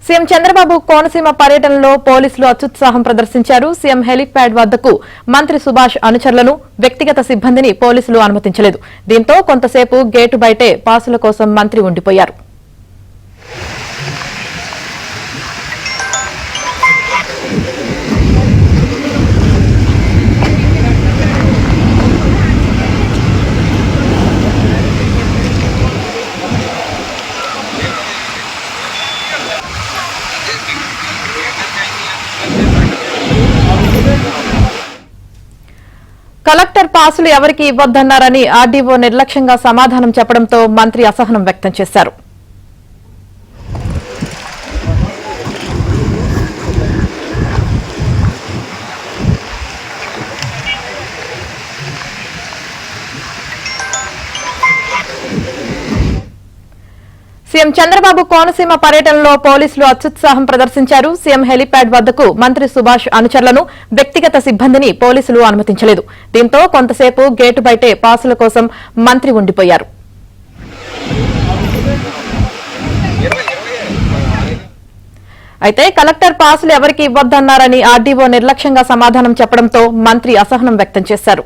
CM Chandrababu Konaseema పర్యటనలో పోలీసులు అత్యుత్సాహం ప్రదర్శించారు. సీఎం హెలిప్యాడ్ వద్దకు మంత్రి సుభాష్ అనుచరులను, వ్యక్తిగత సిబ్బందిని పోలీసులు అనుమతించలేదు. దీంతో కొంతసేపు గేటు బయటే పాసుల కోసం మంత్రి ఉండిపోయారు. కలెక్టర్ పాసులు ఎవరికి ఇవ్వొద్దన్నారని ఆర్డీఓ నిర్లక్ష్యంగా సమాధానం చెప్పడంతో మంత్రి అసహనం వ్యక్తం చేశారు. సీఎం చంద్రబాబు కోనసీమ పర్యటనలో పోలీసులు అత్యుత్సాహం ప్రదర్శించారు. సీఎం హెలిప్యాడ్ వద్దకు మంత్రి సుభాష్ అనుచరులను, వ్యక్తిగత సిబ్బందిని పోలీసులు అనుమతించలేదు. దీంతో కొంతసేపు గేటు బయటే పాసుల కోసం మంత్రి ఉండిపోయారు. అయితే కలెక్టర్ పాసులు ఎవరికి ఇవ్వొద్దన్నారని ఆర్డీఓ నిర్లక్ష్యంగా సమాధానం చెప్పడంతో మంత్రి అసహనం వ్యక్తం చేశారు.